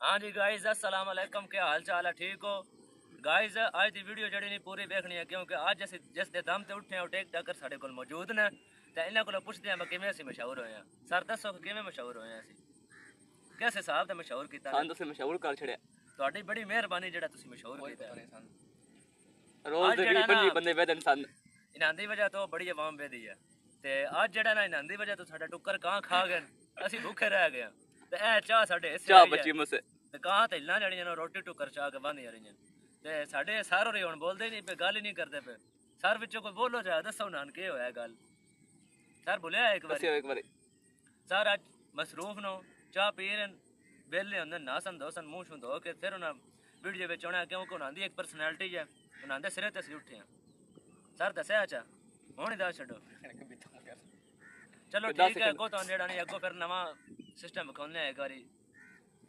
हाँ जी गाइस अस्सलाम वालेकुम, क्या हाल चाल है? ठीक हो गाइस? आज की वीडियो जड़ी नहीं पूरी देखनी है क्योंकि आज अस जिस दे दम ते उठे टेक टाकर साडे कोल मौजूद ने ते इन्हां कोलों पुछदे हां किवें असीं मशहूर होए हैं। सर दसो किवें मशहूर होए हैं असीं, किस हिसाब ते मशहूर कीता सान तुसें मशहूर कर छड़िया। तुहाडी बड़ी मेहरबानी जेड़ा तुसीं मशहूर कीता है। रोज आज दे जेड़ा 20-25 ना बंदे वेदन सन। इन्हां दी वजह तो बड़ी आवाम बेदी है ते आज जेड़ा ना इन्हां दी वजह तो साडा टुक्कर कां खा गए, असीं भूखे रह गए ते ए चाह साडे हिस्से चाह आई है बची मुझसे। ते कां ते हिलना जड़ियां ने रोटी टुक्कर चाह के बंदियां रहियां ते साडे सर होरी हुण बोलदे नहीं पे, गल ही नहीं करदे पे। सर विचों कोई बोलो जा दसो ना के होया गल। सर बोलिया एक बारी सर अज मसरूफ नो चाह पी रहे बेले होंदे नासन दोसन मुंह शू धो के फिर उन्हें वीडियो बिच आना क्योंकि उन्हां दी एक पर्सनैलिटी है, उन्हां दे सिरे ते असीं उठे हैं। सर दस्या चा हुण दस छड्डो चलो ठीक है अगो तो जेड़ा नहीं अगो फिर नवा सिस्टम विखाउने एक बारी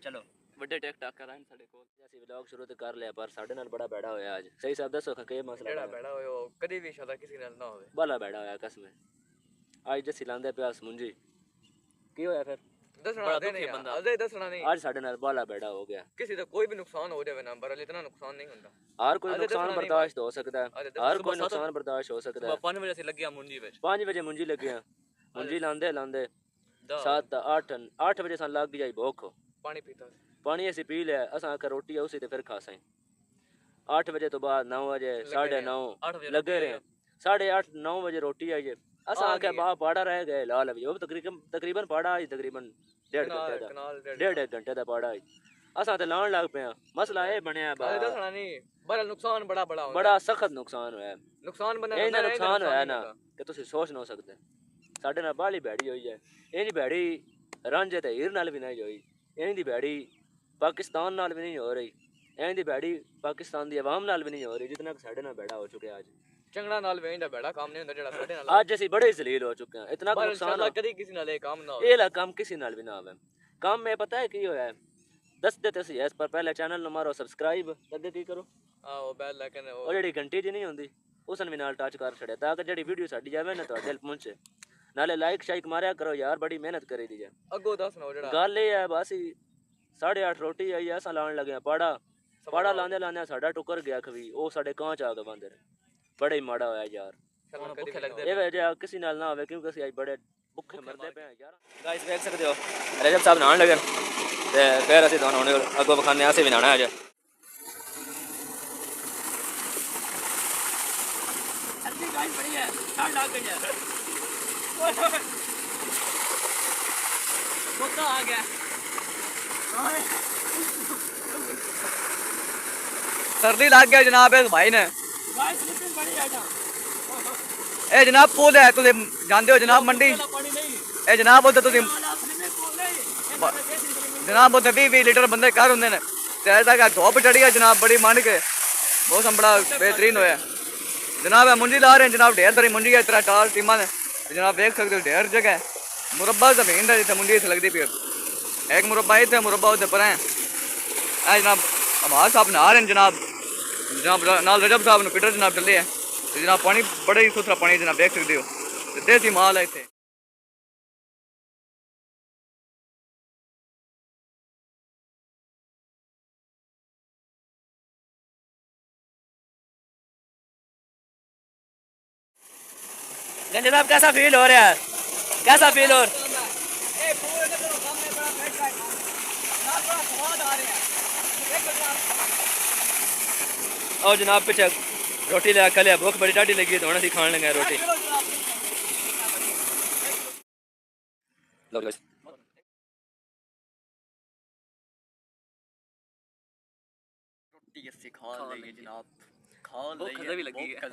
चलो बड़े टेक टाक कर आए साडे कोल। ਅਸੀਂ ਵਲੌਗ ਸ਼ੁਰੂ ਤੇ ਕਰ ਲਿਆ ਪਰ ਸਾਡੇ ਨਾਲ ਬੜਾ ਬੈੜਾ ਹੋਇਆ ਅੱਜ। ਸਹੀ ਸਾਹਿਬ ਦੱਸੋ ਕਿ ਮਸਲਾ ਜਿਹੜਾ ਬੈੜਾ ਹੋਇਆ ਉਹ ਕਦੀ ਵੀ ਸ਼ਾਇਦ ਕਿਸੇ ਨਾਲ ਨਾ ਹੋਵੇ। ਬੜਾ ਬੈੜਾ ਹੋਇਆ ਕਸਮ ਅੱਜ ਜੱਸੀ ਲਾਂਦੇ ਪਿਆ ਸਮੁੰਜੀ ਕੀ ਹੋਇਆ ਫਿਰ ਦੱਸਣਾ ਦੇ ਨਹੀਂ ਬੰਦਾ ਅਜੇ ਦੱਸਣਾ ਨਹੀਂ। ਅੱਜ ਸਾਡੇ ਨਾਲ ਬਾਲਾ ਬੈੜਾ ਹੋ ਗਿਆ। ਕਿਸੇ ਦਾ ਕੋਈ ਵੀ ਨੁਕਸਾਨ ਹੋ ਜਾਵੇ ਨਾ ਪਰ ਇਤਨਾ ਨੁਕਸਾਨ ਨਹੀਂ ਹੁੰਦਾ। ਹਰ ਕੋਈ ਨੁਕਸਾਨ ਬਰਦਾਸ਼ਤ ਹੋ ਸਕਦਾ ਹੈ, ਹਰ ਕੋਈ ਨੁਕਸਾਨ ਬਰਦਾਸ਼ਤ ਹੋ ਸਕਦਾ ਹੈ। 5 ਵਜੇ ਅਸੀਂ ਲੱਗਿਆ ਮੁੰਜੀ ਵਿੱਚ 5 ਵਜੇ ਮੁੰਜੀ ਲੱਗਿਆ ਮੁੰਜੀ ਲਾਂਦੇ 7 8 ਵਜੇ ਸਾਨੂੰ ਲੱਗ ਜਾਈ ਭੁੱਖ। ਪਾਣੀ ਪੀਤਾ पानी असी पी लिया असा आकर रोटी उसी ते फिर खासाई 8 बजे तो बाद 9 बजे 9:30 लगे रहे 8:30 9 बजे रोटी आई है। असा आके बाहर पाड़ा रह गए लाल अभी वो तकरीबन पाड़ा आई तकरीबन 1.5 घंटे दा पाड़ा आई। असा ते लाण लग पे मसला ये बनया दसना नहीं पर नुकसान बड़ा सख्त नुकसान होया। नुकसान होया ना कि तुसी सोच ना सकते। साडे नाल बाली भैड़ी होई है इंज भैड़ी रांझे ते हीर नाल भी नहीं होई। इंज दी भैड़ी पाकिस्तान नाल भी नहीं हो रही, इंज दी भैड़ी पाकिस्तान दी आवाम नाल भी नहीं हो रही जितना कि साडे नाल भैड़ा हो चुका आज। चंगड़ा नाल भी इंदा भैड़ा काम नहीं हुंदा जेड़ा साडे नाल आज असी बड़े जलील हो चुके हैं। इतना नुकसान कदी किसी नाल काम ना हो ये ला काम किसी नाल भी ना होवे। काम में पता है की होया है दस देते सी इस पर पहले चैनल नु मारो सब्सक्राइब अगे की करो आओ बेल लेकिन ओ जेडी घंटी जी नहीं हुंदी उसन भी नाल टच कर छड़े ताकि जेडी वीडियो साडी जावे ना तो दिल पहुंचे। नाले लाइक शाइक मारया करो यार, बड़ी मेहनत करी दी है। अगो दस ना जेड़ा गल ये है बस 8:30 रोटी आई है असा लाण लगे पाड़ा लांदे लांदे साडा टुकर गया खवी ओ साडे कांच आ गए बंदे बड़े ही माड़ा होया यार। ये वजह किसी नाल ना होवे क्योंकि ਅਸੀਂ ਅੱਜ ਬੜੇ ਭੁੱਖੇ ਮਰਦੇ ਪਏ ਯਾਰ। ਗਾਇਸ ਦੇਖ ਸਕਦੇ ਹੋ ਰਜਬ ਸਾਹਿਬ ਨਹਾਣ ਲੱਗੇ ਤੇ ਫਿਰ ਅਸੀਂ ਦੋਨੋਂ ਹੁਣ ਅੱਗੋਂ ਬਖਾਨੇ ਅਸੀਂ ਵੀ ਨਹਾਣਾ ਅੱਜ। ਅੱਧੀ ਗਾਇਸ ਬੜੀ ਹੈ ਠੰਡ ਲੱਗ ਗਈ ਹੈ। ਕੁੱਤਾ ਆ ਗਿਆ सर्दी लग गया जनाब इस भाई ने। ए जनाब पुल है तुम जानते हो जनाब मंडी ए जनाब उधर तुम जनाब उधर 20 लीटर बंदे घर होंगे ने ऐसा क्या धुप चढ़ी है जनाब बड़ी मन के मौसम बड़ा बेहतरीन होया जनाब। मुंजी ला रहे हैं जनाब ढेर सारी मुंजी है 3-4 टीमां ने जनाब देख सकते हो ढेर जगह मुरब्बा जमीन है जितने मुंजी इतने लगती पी एक मुरब्बा इतने मुरब्बा उधर पर है जनाब हमारे साहब नहा रहे हैं जनाब नाल रजब साहब पीटर जनाब चले है जनाब पानी बड़ा ही सुथरा पानी जनाब देख सकते हो देसी माल है इतने। जनाब कैसा फील हो रहा है, कैसा फील हो और जनाब पीछे रोटी ले खा लिया भूख बड़ी टाटी लगी तो हम खाने लगे रोटी।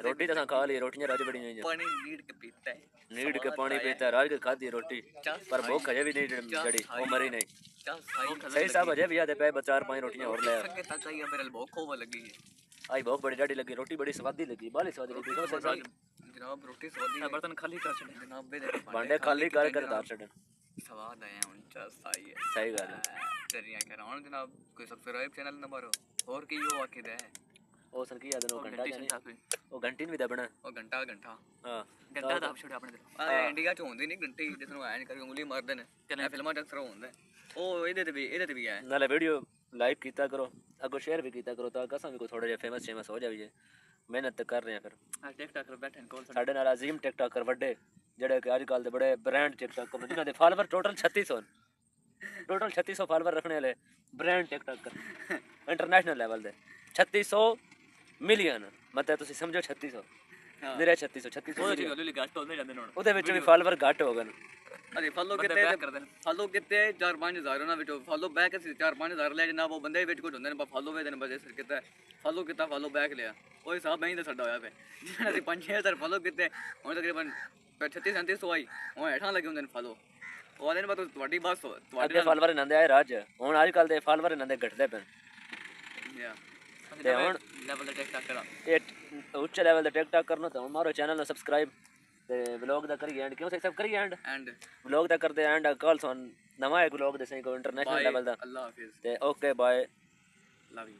रोटी तो खा ली रोटियां राज बड़ी नहीं पानी नीड के पीता है राज के खाधी रोटी पर भूख अजे भी नहीं जड़ी वो मरी नहीं। सही साहब अजे भी आते पे 4-5 रोटियां और ले मेरे भूख होवे लगी आई भूख बड़ी डाडी लगी रोटी बड़ी स्वादी लगी बाली स्वादी लगी जनाब रोटी स्वादी बर्तन खाली कर छड़े जनाब भांडे खाली कर दार छड़न स्वाद आया हुन चा सही है सही गल है तेरियां कराउन जनाब कोई सब्सक्राइब चैनल न मारो और की यो आके दे ओ सर की याद नो घंटा जाने ओ घंटी भी दबना ओ घंटा हां घंटा दाब छोड़े अपने इंडिया च होंदी नहीं घंटी जिसनो ऐ नहीं करके उंगली मारदे ने फिल्मां च अक्सर होंदा ਉਹ ਇਹਦੇ ਤੇ ਵੀ ਹੈ ਨਾਲੇ ਵੀਡੀਓ ਲਾਈਕ ਕੀਤਾ ਕਰੋ, ਅੱਗੋਂ ਸ਼ੇਅਰ ਵੀ ਕੀਤਾ ਕਰੋ ਤਾਂ ਕਸਾਂ ਵੀ ਕੋਈ ਥੋੜਾ ਜਿਹਾ ਫੇਮਸ ਹੋ ਜਾਵੇ। ਮਿਹਨਤ ਤਾਂ ਕਰ ਰਹੇ ਆ ਫਿਰ। ਆ ਟਿਕਟਾਕਰ ਬੈਠੇ ਨੇ ਕੋਲ ਸਾਡੇ ਨਾਲ ਅਜ਼ੀਮ ਟਿਕਟਾਕਰ ਵੱਡੇ ਜਿਹੜੇ ਕਿ ਅੱਜ ਕੱਲ ਦੇ ਬੜੇ ਬ੍ਰਾਂਡ ਟਿਕਟਾਕਰ ਜਿਨ੍ਹਾਂ ਦੇ ਫਾਲੋਅਰ ਟੋਟਲ 3600 ਟੋਟਲ 3600 ਫਾਲੋਅਰ ਰੱਖਣੇ ਵਾਲੇ ਬ੍ਰਾਂਡ ਟਿਕਟਾਕਰ ਇੰਟਰਨੈਸ਼ਨਲ ਲੈਵਲ ਦੇ 3600 ਮਿਲੀਅਨ ਮਤਲਬ ਤੁਸੀਂ ਸਮਝੋ 3600 ਮੇਰੇ 3600 ਹੌਲੀ ਘੱਟ ਹੁੰਦੇ ਜਾਂਦੇ ਨੇ ਹੁਣ ਉਹਦੇ ਵਿੱਚ ਵੀ ਫਾਲੋਅਰ ਘੱਟ ਹੋ ਗਏ। ਅਰੇ ਫਾਲੋ ਕਿਤੇ ਫਾਲੋ ਕਿਤੇ 4-5000 ਉਹਨਾਂ ਵਿੱਚੋਂ ਫਾਲੋ ਬੈਕ ਅਸੀਂ 4-5000 ਲਿਆ ਜਨਾਬ। ਉਹ ਬੰਦੇ ਵਿੱਚ ਕੁਝ ਹੁੰਦੇ ਨੇ ਫਾਲੋ ਵੇ ਦੇ ਨੇ ਬਜੇ ਸਿਰ ਕਿਤੇ ਫਾਲੋ ਕੀਤਾ ਫਾਲੋ ਬੈਕ ਲਿਆ ਉਹ ਹਿਸਾਬ ਨਹੀਂ ਤਾਂ ਸਾਡਾ ਹੋਇਆ ਪਿਆ। ਜਿਹਨਾਂ ਅਸੀਂ 5-6000 ਫਾਲੋ ਕੀਤੇ ਹੁਣ ਤਕਰੀਬਨ 36-3700 ਆਈ ਉਹ ਹੇਠਾਂ ਲੱਗੇ ਹੁੰਦੇ ਨੇ ਫਾਲੋ। ਉਹ ਆਦੇ ਨੇ ਬਸ ਤੁਹਾਡੀ ਬਸ ਅੱਗੇ ਫਾਲੋਅਰ ਇਹਨਾਂ ਦੇ ਆਏ ਰਾਜ ਹੁਣ ਅੱਜ ਕੱਲ ਦੇ ਫਾਲੋਅਰ ਇਹਨਾਂ ਦੇ ਘਟਦੇ ਪਏ ਤੇ ਹੁਣ ਲੈਵਲ ਦਾ ਟਿਕਟਾਕਰ ਇਹ ਉੱਚੇ ਲੈਵਲ ਦਾ ਟਿਕਟਾਕ ਕਰਨਾ ਤਾਂ ਹੁਣ ਮਾਰੋ ਚੈਨਲ ਨੂੰ ਸਬਸਕ੍ਰਾਈਬ ਤੇ ਵਲੌਗ ਦਾ ਕਰੀ ਐਂਡ ਕਿਉਂ ਸਭ ਕਰੀ ਐਂਡ ਵਲੌਗ ਦਾ ਕਰਦੇ ਐਂਡ ਕੱਲ ਸੁਣ ਨਵਾਂ ਇੱਕ ਵਲੌਗ ਦੇ ਸਹੀ ਕੋਈ ਇੰਟਰਨੈਸ਼ਨਲ ਲੈਵਲ ਦਾ। ਅੱਲਾਹ ਹਾਫਿਜ਼ ਤੇ ਓਕੇ ਬਾਏ ਲਵ ਯੂ।